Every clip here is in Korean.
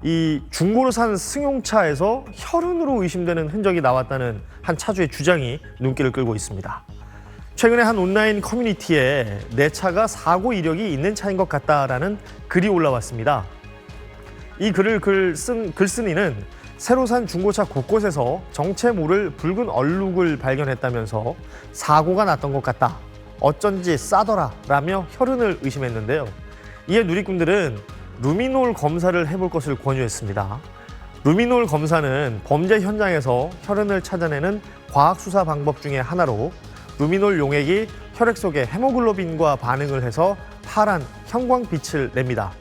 이 중고로 산 승용차에서 혈흔으로 의심되는 흔적이 나왔다는 한 차주의 주장이 눈길을 끌고 있습니다. 최근에 한 온라인 커뮤니티에 내 차가 사고 이력이 있는 차인 것 같다라는 글이 올라왔습니다. 이 글을 쓴 글쓴이는 새로 산 중고차 곳곳에서 정체 모를 붉은 얼룩을 발견했다면서 사고가 났던 것 같다. 어쩐지 싸더라 라며 혈흔을 의심했는데요. 이에 누리꾼들은 루미놀 검사를 해볼 것을 권유했습니다. 루미놀 검사는 범죄 현장에서 혈흔을 찾아내는 과학수사 방법 중에 하나로 루미놀 용액이 혈액 속의 헤모글로빈과 반응을 해서 파란 형광빛을 냅니다.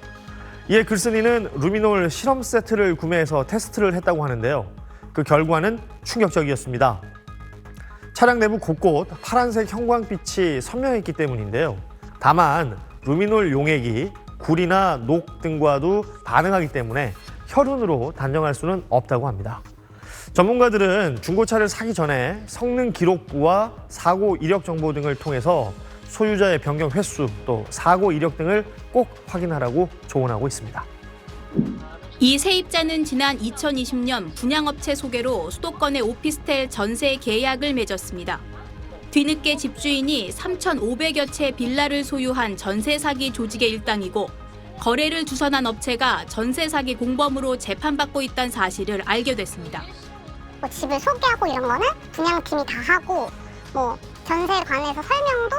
이에 글쓴이는 루미놀 실험 세트를 구매해서 테스트를 했다고 하는데요. 그 결과는 충격적이었습니다. 차량 내부 곳곳 파란색 형광빛이 선명했기 때문인데요. 다만 루미놀 용액이 굴이나 녹 등과도 반응하기 때문에 혈흔으로 단정할 수는 없다고 합니다. 전문가들은 중고차를 사기 전에 성능 기록부와 사고 이력 정보 등을 통해서 소유자의 변경 횟수 또 사고 이력 등을 꼭 확인하라고 조언하고 있습니다. 이 세입자는 지난 2020년 분양업체 소개로 수도권의 오피스텔 전세 계약을 맺었습니다. 뒤늦게 집주인이 3,500여 채 빌라를 소유한 전세 사기 조직의 일당이고 거래를 주선한 업체가 전세 사기 공범으로 재판받고 있다는 사실을 알게 됐습니다. 집을 소개하고 이런 거는 분양팀이 다 하고 전세에 관해서 설명도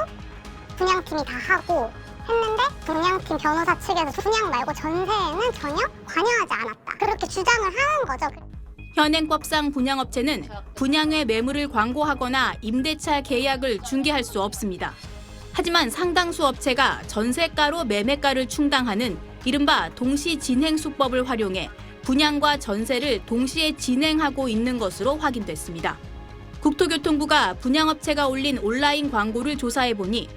분양팀이 다 하고 했는데 분양팀 변호사 측에서 분양 말고 전세에는 전혀 관여하지 않았다. 그렇게 주장을 하는 거죠. 현행법상 분양업체는 분양의 매물을 광고하거나 임대차 계약을 중개할 수 없습니다. 하지만 상당수 업체가 전세가로 매매가를 충당하는 이른바 동시진행수법을 활용해 분양과 전세를 동시에 진행하고 있는 것으로 확인됐습니다. 국토교통부가 분양업체가 올린 온라인 광고를 조사해보니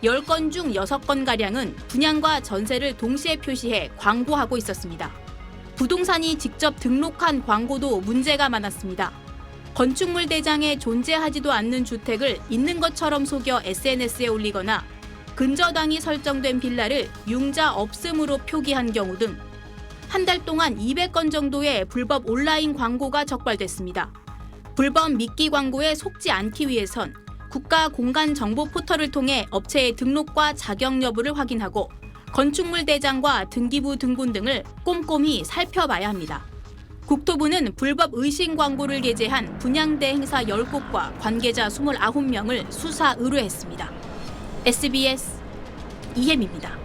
10건 중 6건가량은 분양과 전세를 동시에 표시해 광고하고 있었습니다. 부동산이 직접 등록한 광고도 문제가 많았습니다. 건축물 대장에 존재하지도 않는 주택을 있는 것처럼 속여 SNS에 올리거나 근저당이 설정된 빌라를 융자 없음으로 표기한 경우 등 한 달 동안 200건 정도의 불법 온라인 광고가 적발됐습니다. 불법 미끼 광고에 속지 않기 위해선 국가공간정보 포털을 통해 업체의 등록과 자격 여부를 확인하고 건축물 대장과 등기부 등본 등을 꼼꼼히 살펴봐야 합니다. 국토부는 불법 의심 광고를 게재한 분양대 행사 10곳과 관계자 29명을 수사 의뢰했습니다. SBS 이혜미입니다.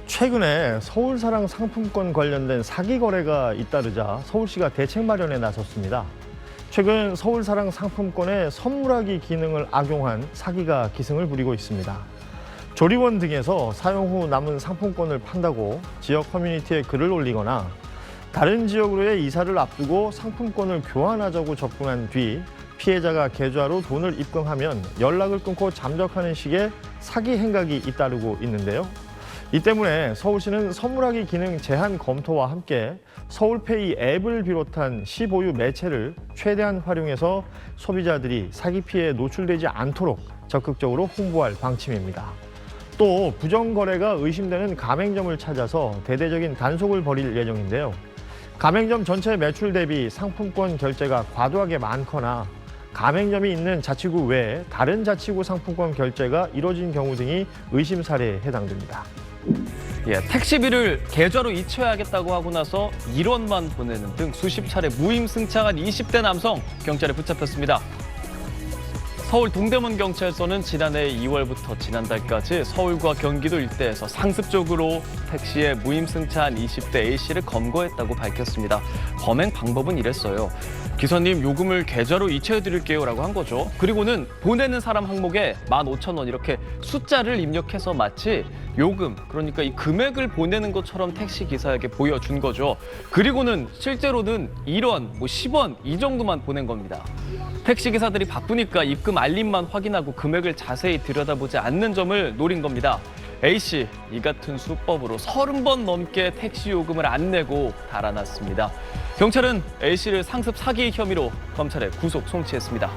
최근에 서울사랑 상품권 관련된 사기 거래가 잇따르자 서울시가 대책 마련에 나섰습니다. 최근 서울사랑 상품권에 선물하기 기능을 악용한 사기가 기승을 부리고 있습니다. 조리원 등에서 사용 후 남은 상품권을 판다고 지역 커뮤니티에 글을 올리거나 다른 지역으로의 이사를 앞두고 상품권을 교환하자고 접근한 뒤 피해자가 계좌로 돈을 입금하면 연락을 끊고 잠적하는 식의 사기 행각이 잇따르고 있는데요. 이 때문에 서울시는 선물하기 기능 제한 검토와 함께 서울페이 앱을 비롯한 시 보유 매체를 최대한 활용해서 소비자들이 사기 피해에 노출되지 않도록 적극적으로 홍보할 방침입니다. 또 부정거래가 의심되는 가맹점을 찾아서 대대적인 단속을 벌일 예정인데요. 가맹점 전체 매출 대비 상품권 결제가 과도하게 많거나 가맹점이 있는 자치구 외에 다른 자치구 상품권 결제가 이뤄진 경우 등이 의심 사례에 해당됩니다. 택시비를 계좌로 이체하겠다고 하고 나서 1원만 보내는 등 수십 차례 무임승차한 20대 남성 경찰에 붙잡혔습니다. 서울 동대문 경찰서는 지난해 2월부터 지난달까지 서울과 경기도 일대에서 상습적으로 택시에 무임승차한 20대 A씨를 검거했다고 밝혔습니다. 범행 방법은 이랬어요. 기사님 요금을 계좌로 이체해드릴게요라고 한 거죠. 그리고는 보내는 사람 항목에 15,000원 이렇게 숫자를 입력해서 마치 요금, 그러니까 이 금액을 보내는 것처럼 택시기사에게 보여준 거죠. 그리고는 실제로는 1원, 10원 이 정도만 보낸 겁니다. 택시기사들이 바쁘니까 입금 알림만 확인하고 금액을 자세히 들여다보지 않는 점을 노린 겁니다. A씨, 이 같은 수법으로 30번 넘게 택시 요금을 안 내고 달아났습니다. 경찰은 A씨를 상습 사기 혐의로 검찰에 구속 송치했습니다.